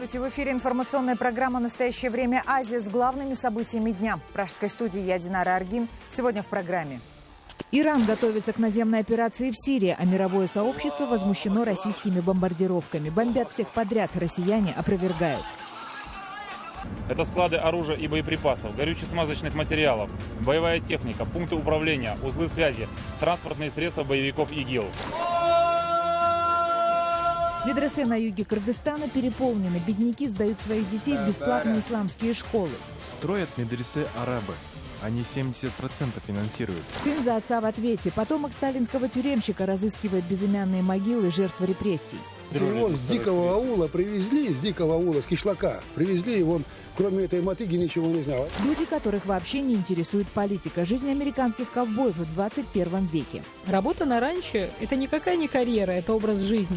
Здравствуйте! В эфире информационная программа «Настоящее время Азия» с главными событиями дня. В пражской студии я, Динара Аргин. Сегодня в программе. Иран готовится к наземной операции в Сирии, а мировое сообщество возмущено российскими бомбардировками. Бомбят всех подряд, россияне опровергают. Это склады оружия и боеприпасов, горюче-смазочных материалов, боевая техника, пункты управления, узлы связи, транспортные средства боевиков ИГИЛ. Медресе на юге Кыргызстана переполнены. Бедняки сдают своих детей в бесплатные исламские школы. Строят медресе арабы. Они 70% финансируют. Сын за отца в ответе. Потомок сталинского тюремщика разыскивает безымянные могилы жертв репрессий. Его с дикого аула привезли, с кишлака. Привезли, и он, кроме этой мотыги, ничего не знал. Люди, которых вообще не интересует политика. Жизнь американских ковбоев в 21 веке. Работа на ранчо – это никакая не карьера, это образ жизни.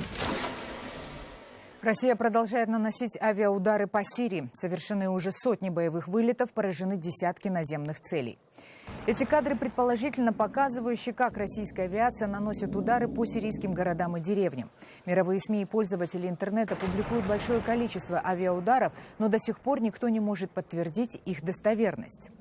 Россия продолжает наносить авиаудары по Сирии. Совершены уже сотни боевых вылетов, поражены десятки наземных целей. Эти кадры предположительно показывающие, как российская авиация наносит удары по сирийским городам и деревням. Мировые СМИ и пользователи интернета публикуют большое количество авиаударов, но до сих пор никто не может подтвердить их достоверность.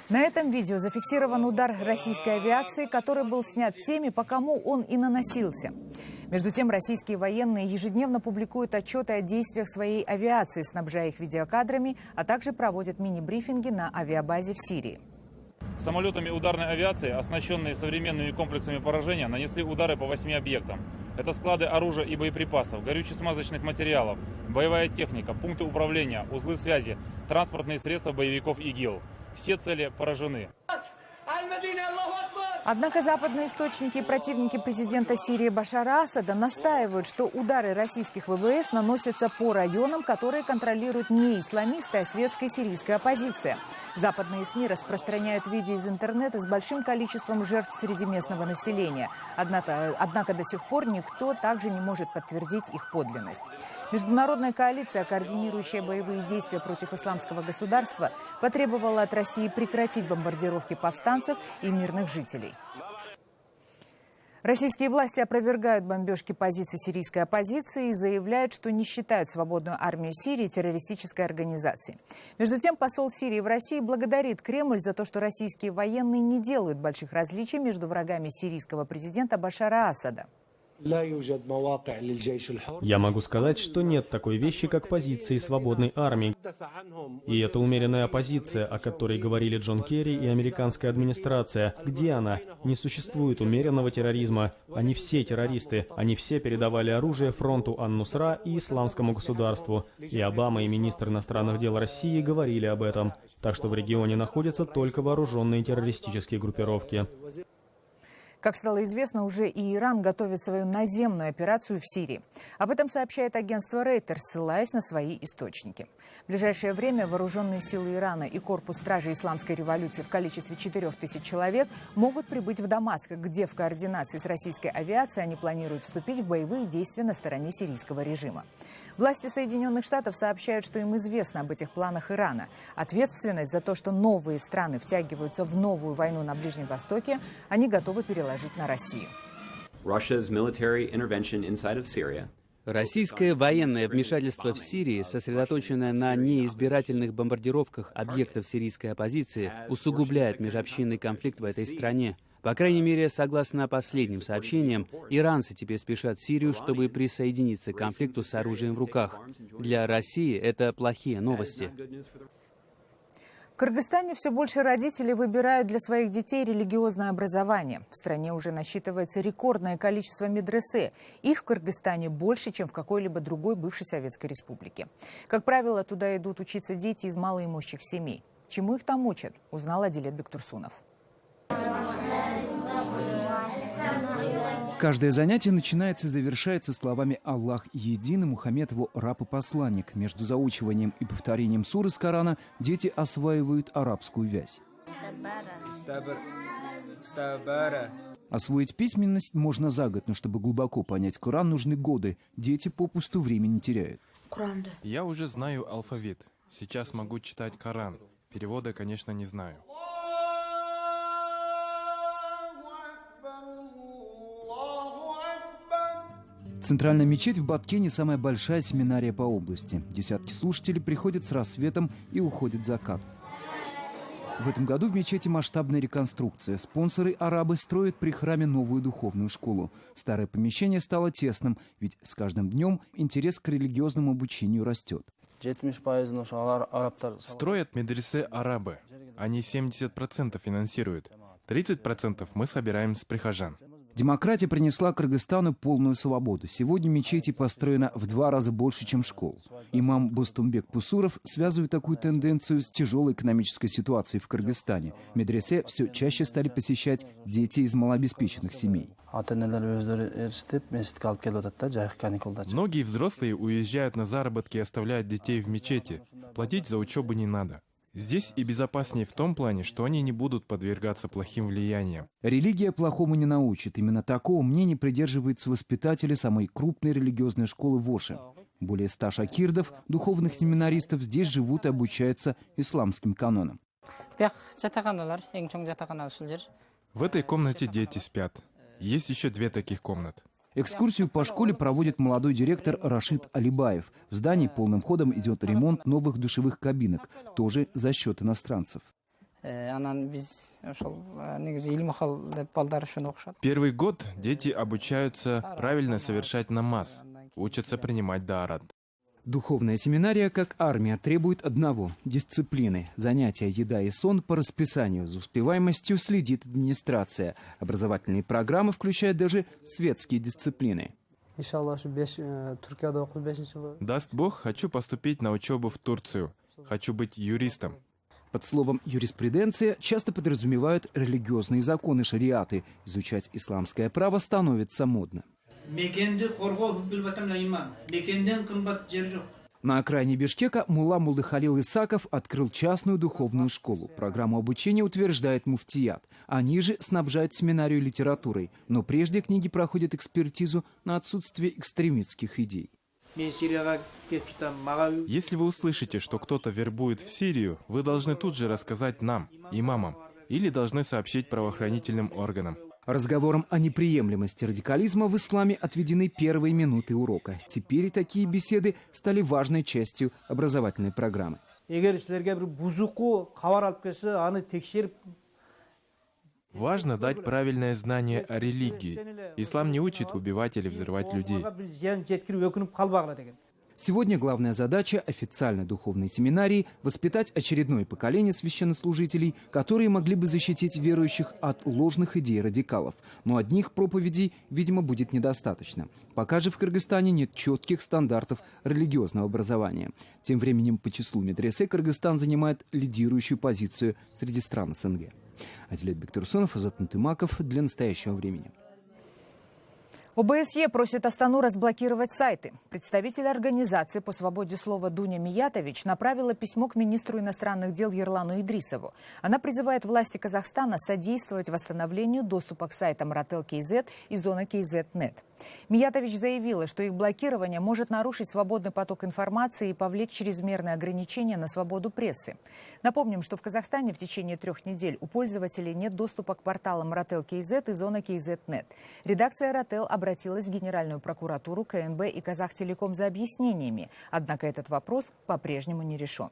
На этом видео зафиксирован удар российской авиации, который был снят теми, по кому он и наносился. Между тем, российские военные ежедневно публикуют отчеты о действиях своей авиации, снабжая их видеокадрами, а также проводят мини-брифинги на авиабазе в Сирии. Самолетами ударной авиации, оснащенные современными комплексами поражения, нанесли удары по 8 объектам. Это склады оружия и боеприпасов, горюче-смазочных материалов, боевая техника, пункты управления, узлы связи, транспортные средства боевиков ИГИЛ. Все цели поражены. Однако западные источники и противники президента Сирии Башара Асада настаивают, что удары российских ВВС наносятся по районам, которые контролируют не исламисты, а светская сирийская оппозиция. Западные СМИ распространяют видео из интернета с большим количеством жертв среди местного населения. Однако до сих пор никто также не может подтвердить их подлинность. Международная коалиция, координирующая боевые действия против исламского государства, потребовала от России прекратить бомбардировки повстанцев и мирных жителей. Российские власти опровергают бомбежки позиций сирийской оппозиции и заявляют, что не считают свободную армию Сирии террористической организацией. Между тем, посол Сирии в России благодарит Кремль за то, что российские военные не делают больших различий между врагами сирийского президента Башара Асада. Я могу сказать, что нет такой вещи, как позиции свободной армии. И это умеренная оппозиция, о которой говорили Джон Керри и американская администрация. Где она? Не существует умеренного терроризма. Они все террористы. Они все передавали оружие фронту Ан-Нусра и исламскому государству. И Обама, и министр иностранных дел России говорили об этом. Так что в регионе находятся только вооруженные террористические группировки. Как стало известно, уже и Иран готовит свою наземную операцию в Сирии. Об этом сообщает агентство Reuters, ссылаясь на свои источники. В ближайшее время вооруженные силы Ирана и корпус стражи исламской революции в количестве 4000 человек могут прибыть в Дамаск, где в координации с российской авиацией они планируют вступить в боевые действия на стороне сирийского режима. Власти Соединенных Штатов сообщают, что им известно об этих планах Ирана. Ответственность за то, что новые страны втягиваются в новую войну на Ближнем Востоке, они готовы переложить на Россию. Российское военное вмешательство в Сирии, сосредоточенное на неизбирательных бомбардировках объектов сирийской оппозиции, усугубляет межобщинный конфликт в этой стране. По крайней мере, согласно последним сообщениям, иранцы теперь спешат в Сирию, чтобы присоединиться к конфликту с оружием в руках. Для России это плохие новости. В Кыргызстане все больше родителей выбирают для своих детей религиозное образование. В стране уже насчитывается рекордное количество медресе. Их в Кыргызстане больше, чем в какой-либо другой бывшей Советской Республике. Как правило, туда идут учиться дети из малоимущих семей. Чему их там учат, узнал Адилет Бектурсунов. Каждое занятие начинается и завершается словами «Аллах един» и Мухаммед его раб и посланник. Между заучиванием и повторением сур из Корана дети осваивают арабскую вязь. Освоить письменность можно за год, но чтобы глубоко понять Коран, нужны годы. Дети попусту времени теряют. Я уже знаю алфавит. Сейчас могу читать Коран. Перевода, конечно, не знаю. Центральная мечеть в Баткене – самая большая семинария по области. Десятки слушателей приходят с рассветом и уходит закат. В этом году в мечети масштабная реконструкция. Спонсоры арабы строят при храме новую духовную школу. Старое помещение стало тесным, ведь с каждым днем интерес к религиозному обучению растет. Строят медресе арабы. Они 70% финансируют. 30% мы собираем с прихожан. Демократия принесла Кыргызстану полную свободу. Сегодня мечети построено в 2 раза больше, чем школ. Имам Бостумбек Пусуров связывает такую тенденцию с тяжелой экономической ситуацией в Кыргызстане. Медресе все чаще стали посещать дети из малообеспеченных семей. Многие взрослые уезжают на заработки и оставляют детей в мечети. Платить за учебу не надо. Здесь и безопаснее в том плане, что они не будут подвергаться плохим влияниям. Религия плохому не научит. Именно такого мнения придерживаются воспитатели самой крупной религиозной школы в Оше. Более 100 шакирдов, духовных семинаристов, здесь живут и обучаются исламским канонам. В этой комнате дети спят. Есть еще 2 таких комнаты. Экскурсию по школе проводит молодой директор Рашид Алибаев. В здании полным ходом идет ремонт новых душевых кабинок, тоже за счет иностранцев. Первый год дети обучаются правильно совершать намаз, учатся принимать даарат. Духовная семинария, как армия, требует одного – дисциплины. Занятия, еда и сон по расписанию. За успеваемостью следит администрация. Образовательные программы включают даже светские дисциплины. Даст Бог, хочу поступить на учебу в Турцию. Хочу быть юристом. Под словом «юриспруденция» часто подразумевают религиозные законы шариаты. Изучать исламское право становится модно. На окраине Бишкека мулла Мулдыхалил Исаков открыл частную духовную школу. Программу обучения утверждает муфтият. Они же снабжают семинарию литературой. Но прежде книги проходят экспертизу на отсутствие экстремистских идей. Если вы услышите, что кто-то вербует в Сирию, вы должны тут же рассказать нам, имамам, или должны сообщить правоохранительным органам. Разговорам о неприемлемости радикализма в исламе отведены первые минуты урока. Теперь такие беседы стали важной частью образовательной программы. Важно дать правильное знание о религии. Ислам не учит убивать или взрывать людей. Сегодня главная задача официальной духовной семинарии – воспитать очередное поколение священнослужителей, которые могли бы защитить верующих от ложных идей радикалов. Но одних проповедей, видимо, будет недостаточно. Пока же в Кыргызстане нет четких стандартов религиозного образования. Тем временем по числу медресе Кыргызстан занимает лидирующую позицию среди стран СНГ. Адилет Бектурсонов, Азат Нутымаков для настоящего времени. ОБСЕ просит Астану разблокировать сайты. Представитель организации по свободе слова Дуня Миятович направила письмо к министру иностранных дел Ерлану Идрисову. Она призывает власти Казахстана содействовать восстановлению доступа к сайтам Ратель.кз и Зона.kz.нет. Миятович заявила, что их блокирование может нарушить свободный поток информации и повлечь чрезмерные ограничения на свободу прессы. Напомним, что в Казахстане в течение 3 недель у пользователей нет доступа к порталам Ратель.kz и Зона.kz.нет. Редакция Ратель обратилась в Генеральную прокуратуру, КНБ и Казахтелеком за объяснениями. Однако этот вопрос по-прежнему не решен.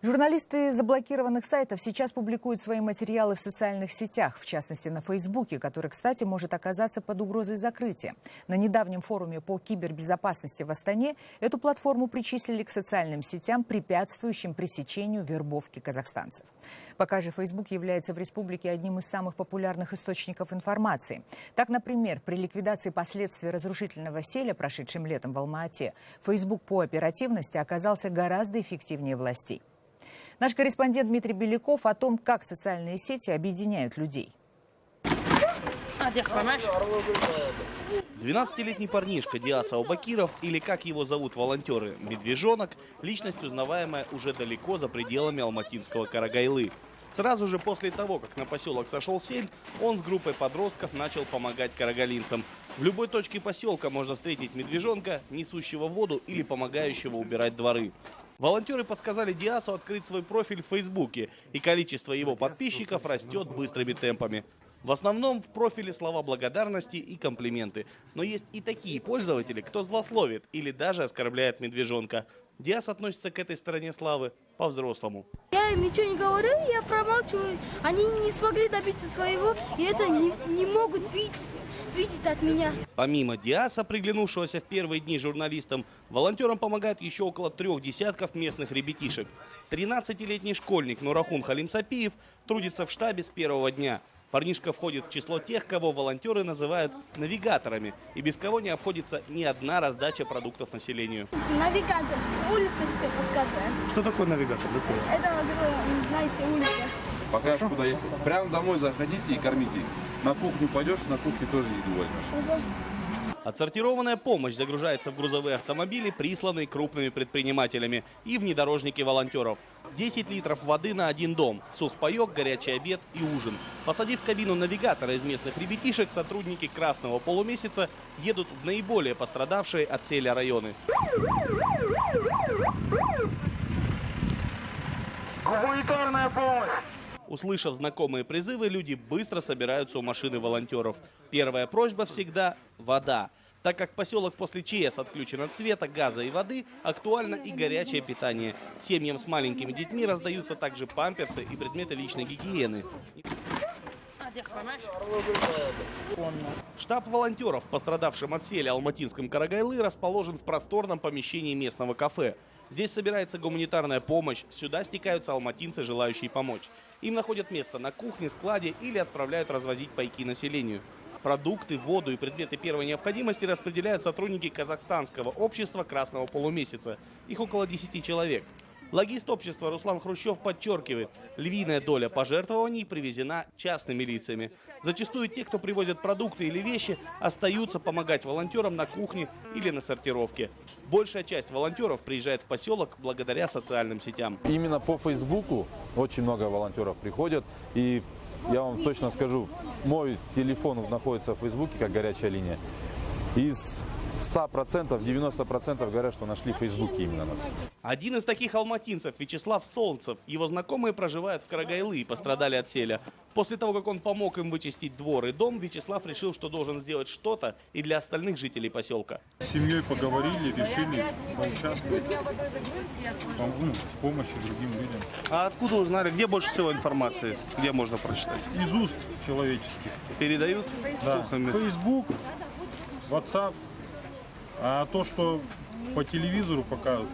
Журналисты заблокированных сайтов сейчас публикуют свои материалы в социальных сетях, в частности на Фейсбуке, который, кстати, может оказаться под угрозой закрытия. На недавнем форуме по кибербезопасности в Астане эту платформу причислили к социальным сетям, препятствующим пресечению вербовки казахстанцев. Пока же Фейсбук является в республике одним из самых популярных источников информации. Так, например, при ликвидации последствий разрушительного селя, прошедшим летом в Алма-Ате, Фейсбук по оперативности оказался гораздо эффективнее властей. Наш корреспондент Дмитрий Беляков о том, как социальные сети объединяют людей. 12-летний парнишка Диаса Абакиров, или как его зовут волонтеры, Медвежонок, личность узнаваемая уже далеко за пределами алматинского Карагайлы. Сразу же после того, как на поселок сошел сель, он с группой подростков начал помогать карагалинцам. В любой точке поселка можно встретить медвежонка, несущего воду или помогающего убирать дворы. Волонтеры подсказали Диасу открыть свой профиль в Фейсбуке, и количество его подписчиков растет быстрыми темпами. В основном в профиле слова благодарности и комплименты. Но есть и такие пользователи, кто злословит или даже оскорбляет медвежонка. Диас относится к этой стороне славы по-взрослому. Я им ничего не говорю, я промалчиваю. Они не смогли добиться своего, и это не могут видеть от меня. Помимо Диаса, приглянувшегося в первые дни журналистам, волонтерам помогают еще около 3 десятков местных ребятишек. 13-летний школьник Нурахун Халимсапиев трудится в штабе с первого дня. Парнишка входит в число тех, кого волонтеры называют навигаторами, и без кого не обходится ни одна раздача продуктов населению. Навигатор, с улицы все подсказывает. Что такое навигатор? Это, знаете, улица. Покажешь, куда ехать. Прямо домой заходите и кормите их. На кухню пойдешь, на кухне тоже еду возьмешь. Отсортированная помощь загружается в грузовые автомобили, присланные крупными предпринимателями, и внедорожники волонтеров. 10 литров воды на один дом, сухпайок, горячий обед и ужин. Посадив в кабину навигатора из местных ребятишек, сотрудники «Красного полумесяца» едут в наиболее пострадавшие от селя районы. Гуманитарная помощь! Услышав знакомые призывы, люди быстро собираются у машины волонтеров. Первая просьба всегда – вода. Так как поселок после ЧС отключен от света, газа и воды, актуально и горячее питание. Семьям с маленькими детьми раздаются также памперсы и предметы личной гигиены. Штаб волонтеров, пострадавшим от селя Алматинском Карагайлы, расположен в просторном помещении местного кафе. Здесь собирается гуманитарная помощь, сюда стекаются алматинцы, желающие помочь. Им находят место на кухне, складе или отправляют развозить пайки населению. Продукты, воду и предметы первой необходимости распределяют сотрудники казахстанского общества «Красного полумесяца». Их около 10 человек. Логист общества Руслан Хрущев подчеркивает, львиная доля пожертвований привезена частными лицами. Зачастую те, кто привозят продукты или вещи, остаются помогать волонтерам на кухне или на сортировке. Большая часть волонтеров приезжает в поселок благодаря социальным сетям. Именно по Фейсбуку очень много волонтеров приходят. И я вам точно скажу, мой телефон находится в Фейсбуке как горячая линия. Из 100%, 90% говорят, что нашли в Фейсбуке именно нас. Один из таких алматинцев, Вячеслав Солнцев, его знакомые проживают в Карагайлы и пострадали от селя. После того, как он помог им вычистить двор и дом, Вячеслав решил, что должен сделать что-то и для остальных жителей поселка. С семьей поговорили, решили поучаствовать в помощи другим людям. А откуда узнали, где больше всего информации, где можно прочитать? Из уст человеческих. Передают? Да. Facebook, WhatsApp. А то, что по телевизору показывают,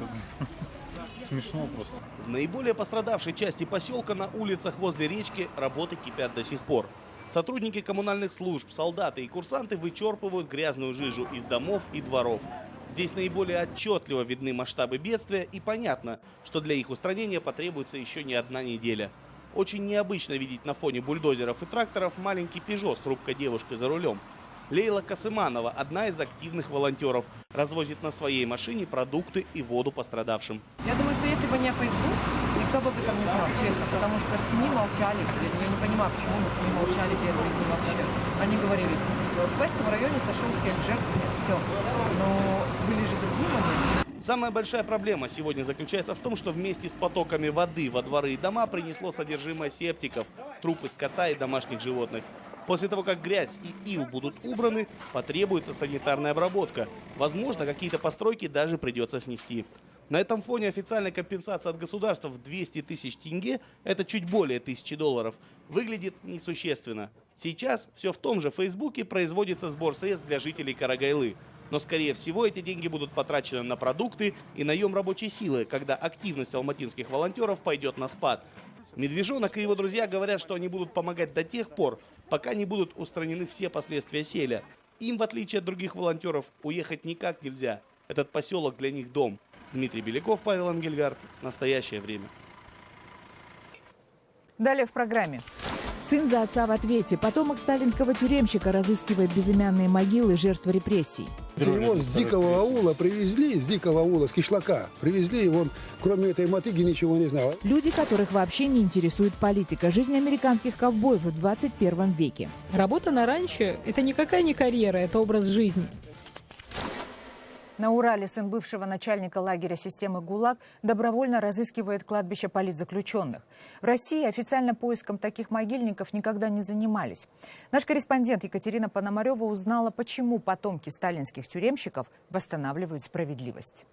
смешно просто. В наиболее пострадавшей части поселка на улицах возле речки работы кипят до сих пор. Сотрудники коммунальных служб, солдаты и курсанты вычерпывают грязную жижу из домов и дворов. Здесь наиболее отчетливо видны масштабы бедствия и понятно, что для их устранения потребуется еще не одна неделя. Очень необычно видеть на фоне бульдозеров и тракторов маленький «Пежо» с трубкой девушки за рулем. Лейла Касыманова, одна из активных волонтеров, развозит на своей машине продукты и воду пострадавшим. Я думаю, что если бы не Facebook, никто бы об этом не знал, честно, потому что СМИ молчали. Я не понимаю, почему мы СМИ молчали первые дни вообще. Они говорили, в Спасском районе сошел всех жертв, все. Но были же другие моменты. Самая большая проблема сегодня заключается в том, что вместе с потоками воды во дворы и дома принесло содержимое септиков, трупы скота и домашних животных. После того, как грязь и ил будут убраны, потребуется санитарная обработка. Возможно, какие-то постройки даже придется снести. На этом фоне официальная компенсация от государства в 200 тысяч тенге, это чуть более $1000, выглядит несущественно. Сейчас все в том же Фейсбуке производится сбор средств для жителей Карагайлы. Но, скорее всего, эти деньги будут потрачены на продукты и наем рабочей силы, когда активность алматинских волонтеров пойдет на спад. Медвежонок и его друзья говорят, что они будут помогать до тех пор, пока не будут устранены все последствия селя. Им, в отличие от других волонтеров, уехать никак нельзя. Этот поселок для них дом. Дмитрий Беляков, Павел Ангельгард. Настоящее время. Далее в программе. Сын за отца в ответе. Потомок сталинского тюремщика разыскивает безымянные могилы жертв репрессий. Его с дикого аула привезли, с кишлака. Привезли, и он, кроме этой мотыги, ничего не знал. Люди, которых вообще не интересует политика. Жизнь американских ковбоев в 21 веке. Работа на ранчо – это никакая не карьера, это образ жизни. На Урале сын бывшего начальника лагеря системы ГУЛАГ добровольно разыскивает кладбище политзаключенных. В России официально поиском таких могильников никогда не занимались. Наш корреспондент Екатерина Пономарева узнала, почему потомки сталинских тюремщиков восстанавливают справедливость.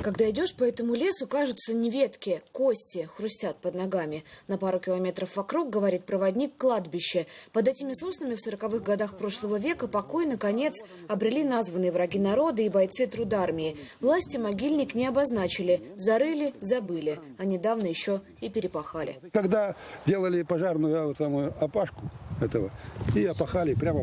Когда идешь по этому лесу, кажутся не ветки, кости хрустят под ногами. На пару километров вокруг, говорит проводник, кладбище. Под этими соснами в 40-х годах прошлого века покой, наконец, обрели названные враги народа и бойцы трудармии. Власти могильник не обозначили, зарыли, забыли, а недавно еще и перепахали. Когда делали пожарную самую опашку этого, и опахали прямо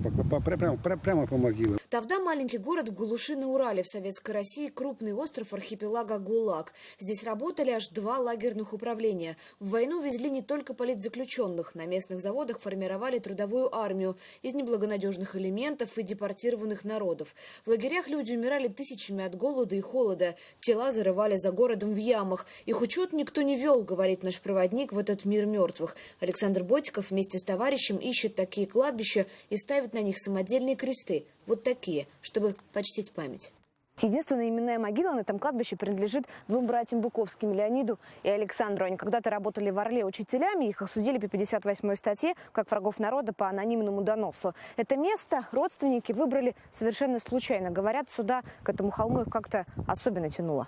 по могилам. Тавда – маленький город в глуши на Урале. В Советской России крупный остров архипелага ГУЛАГ. Здесь работали аж 2 лагерных управления. В войну везли не только политзаключенных. На местных заводах формировали трудовую армию из неблагонадежных элементов и депортированных народов. В лагерях люди умирали тысячами от голода и холода. Тела зарывали за городом в ямах. Их учет никто не вел, говорит наш проводник в этот мир мертвых. Александр Ботиков вместе с товарищем ищет такие кладбища и ставит на них самодельные кресты. Вот такие, чтобы почтить память. Единственная именная могила на этом кладбище принадлежит 2 братьям Быковским, Леониду и Александру. Они когда-то работали в Орле учителями, их осудили по 58-й статье, как врагов народа по анонимному доносу. Это место родственники выбрали совершенно случайно. Говорят, сюда, к этому холму, их как-то особенно тянуло.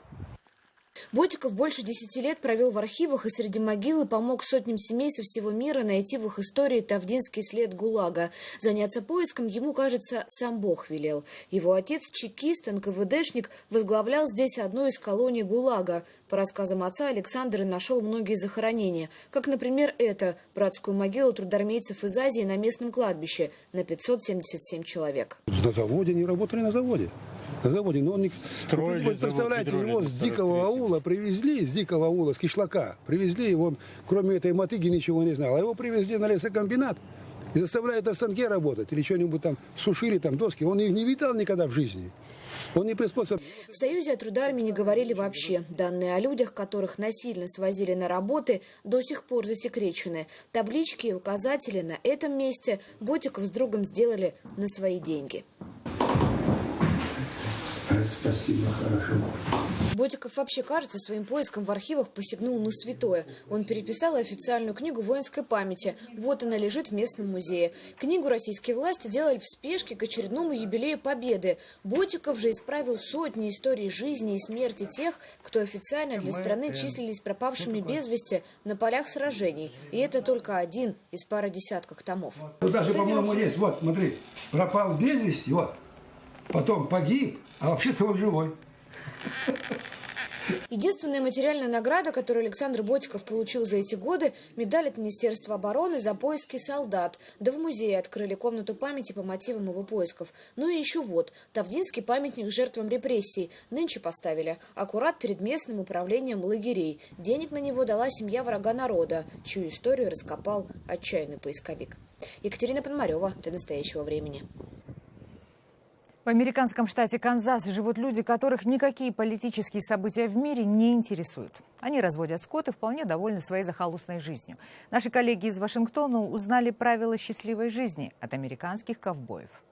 Ботиков больше 10 лет провел в архивах и среди могил и помог сотням семей со всего мира найти в их истории тавдинский след ГУЛАГа. Заняться поиском ему, кажется, сам Бог велел. Его отец, чекист, НКВДшник, возглавлял здесь одну из колоний ГУЛАГа. По рассказам отца, Александр нашел многие захоронения, как, например, это братскую могилу трудармейцев из Азии на местном кладбище на 577 человек. На заводе, не работали на заводе. На заводе, но он не... Вы представляете, его с дикого аула привезли, с кишлака, привезли, он кроме этой мотыги ничего не знал. А его привезли на лесокомбинат и заставляют на станке работать или что-нибудь там сушили, там доски. Он их не видал никогда в жизни. Он не приспособлен. В Союзе о трудармии не говорили вообще. Данные о людях, которых насильно свозили на работы, до сих пор засекречены. Таблички и указатели на этом месте Ботиков с другом сделали на свои деньги. Спасибо, хорошо. Ботиков вообще, кажется, своим поиском в архивах посягнул на святое. Он переписал официальную книгу воинской памяти. Вот она лежит в местном музее. Книгу российские власти делали в спешке к очередному юбилею Победы. Ботиков же исправил сотни историй жизни и смерти тех, кто официально для страны числились пропавшими без вести на полях сражений. И это только один из пары десятков томов. Вот даже, по-моему, есть, вот, смотри, пропал без вести, вот, потом погиб, а вообще-то он живой. Единственная материальная награда, которую Александр Ботиков получил за эти годы – медаль от Министерства обороны за поиски солдат. Да в музее открыли комнату памяти по мотивам его поисков. Ну и еще вот, Тавдинский памятник жертвам репрессий. Нынче поставили аккурат перед местным управлением лагерей. Денег на него дала семья врага народа, чью историю раскопал отчаянный поисковик. Екатерина Пономарева для настоящего времени. В американском штате Канзас живут люди, которых никакие политические события в мире не интересуют. Они разводят скот и вполне довольны своей захолустной жизнью. Наши коллеги из Вашингтона узнали правила счастливой жизни от американских ковбоев.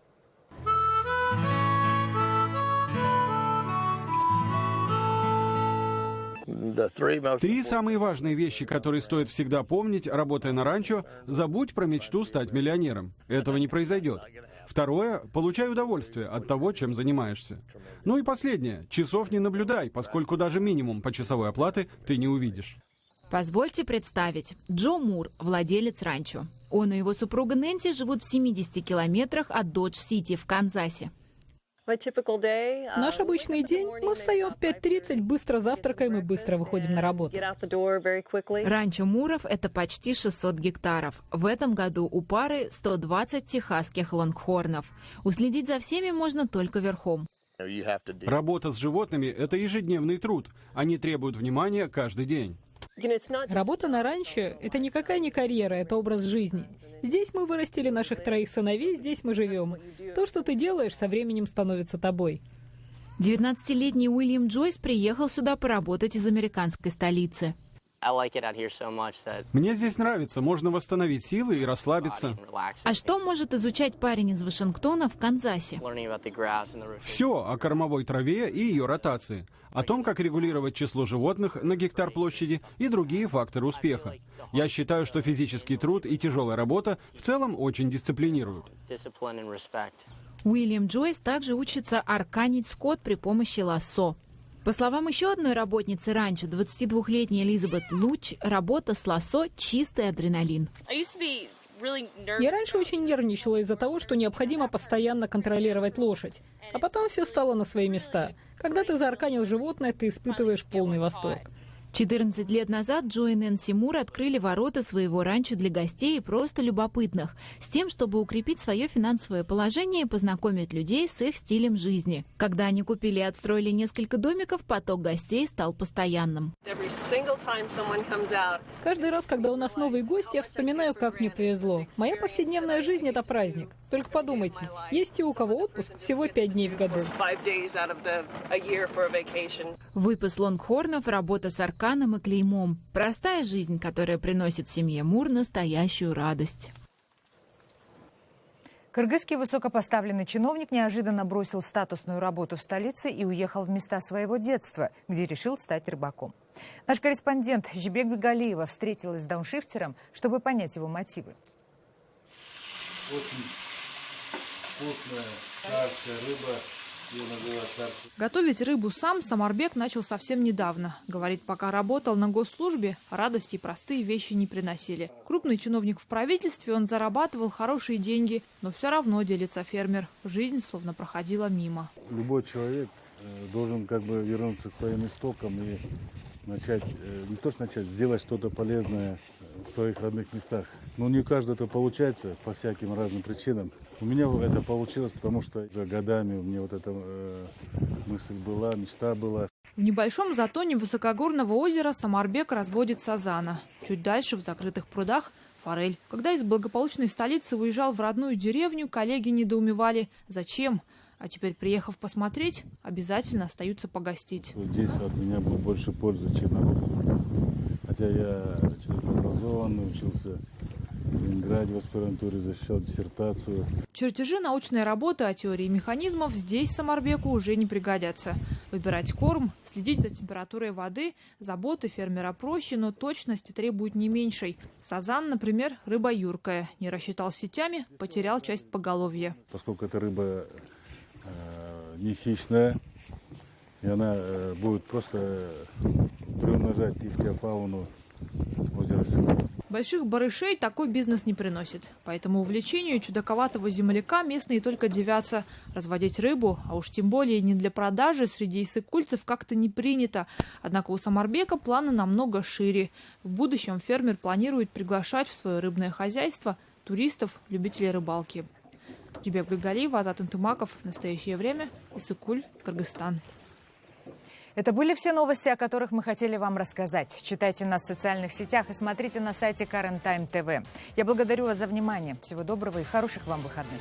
Три самые важные вещи, которые стоит всегда помнить, работая на ранчо: забудь про мечту стать миллионером. Этого не произойдет. Второе – получай удовольствие от того, чем занимаешься. Ну и последнее – часов не наблюдай, поскольку даже минимум почасовой оплаты ты не увидишь. Позвольте представить. Джо Мур, владелец ранчо. Он и его супруга Нэнси живут в 70 километрах от Додж-Сити в Канзасе. Наш обычный день. Мы встаем в 5:30, быстро завтракаем и быстро выходим на работу. Ранчо Муров – это почти 600 гектаров. В этом году у пары 120 техасских лонгхорнов. Уследить за всеми можно только верхом. Работа с животными – это ежедневный труд. Они требуют внимания каждый день. Работа на ранчо – это никакая не карьера, это образ жизни. Здесь мы вырастили наших 3 сыновей, здесь мы живем. То, что ты делаешь, со временем становится тобой. 19-летний Уильям Джойс приехал сюда поработать из американской столицы. Мне здесь нравится, можно восстановить силы и расслабиться. А что может изучать парень из Вашингтона в Канзасе? Все о кормовой траве и ее ротации, о том, как регулировать число животных на гектар площади и другие факторы успеха. Я считаю, что физический труд и тяжелая работа в целом очень дисциплинируют. Уильям Джойс также учится арканить скот при помощи лассо. По словам еще одной работницы ранчо, 22-летней Элизабет Луч, работа с лассо – чистый адреналин. Я раньше очень нервничала из-за того, что необходимо постоянно контролировать лошадь. А потом все стало на свои места. Когда ты заарканил животное, ты испытываешь полный восторг. 14 лет назад Джо и Нэнси Мур открыли ворота своего ранчо для гостей и просто любопытных, с тем, чтобы укрепить свое финансовое положение и познакомить людей с их стилем жизни. Когда они купили и отстроили несколько домиков, поток гостей стал постоянным. Каждый раз, когда у нас новый гость, я вспоминаю, как мне повезло. Моя повседневная жизнь – это праздник. Только подумайте, есть и у кого отпуск всего 5 дней в году. Выпас лонгхорнов, работа с арканом и клеймом. Простая жизнь, которая приносит семье Мур настоящую радость. Кыргызский высокопоставленный чиновник неожиданно бросил статусную работу в столице и уехал в места своего детства, где решил стать рыбаком. Наш корреспондент Жибек Бегалиева встретилась с дауншифтером, чтобы понять его мотивы. Очень вкусная, царская рыба. Готовить рыбу сам Самарбек начал совсем недавно. Говорит, пока работал на госслужбе, радости и простые вещи не приносили. Крупный чиновник в правительстве, он зарабатывал хорошие деньги, но все равно, делится фермер, жизнь словно проходила мимо. Любой человек должен вернуться к своим истокам и начать, не то что начать, сделать что-то полезное в своих родных местах. Но не у каждого это получается по всяким разным причинам. У меня это получилось, потому что уже годами у меня вот эта мысль была, мечта была. В небольшом затоне высокогорного озера Самарбек разводит сазана. Чуть дальше, в закрытых прудах, форель. Когда из благополучной столицы уезжал в родную деревню, коллеги недоумевали, зачем? А теперь, приехав посмотреть, обязательно остаются погостить. Здесь от меня было больше пользы, чем на госслужбе. Хотя я образованный, учился в Ленинграде в аспирантуре, защищал диссертацию. Чертежи научной работы о теории механизмов здесь Самарбеку уже не пригодятся. Выбирать корм, следить за температурой воды, заботы фермера проще, но точности требуют не меньшей. Сазан, например, рыба юркая. Не рассчитал сетями, потерял часть поголовья. Поскольку эта рыба не хищная, и она будет просто приумножать ихтиофауну озера Сыма. Больших барышей такой бизнес не приносит. Поэтому увлечению чудаковатого земляка местные только дивятся. Разводить рыбу, а уж тем более не для продажи, среди иссык-кульцев как-то не принято. Однако у Самарбека планы намного шире. В будущем фермер планирует приглашать в свое рыбное хозяйство туристов, любителей рыбалки. Жибек Бегалиева, Азат Антымаков. Настоящее время. Иссык-Куль, Кыргызстан. Это были все новости, о которых мы хотели вам рассказать. Читайте нас в социальных сетях и смотрите на сайте Current Time TV. Я благодарю вас за внимание. Всего доброго и хороших вам выходных.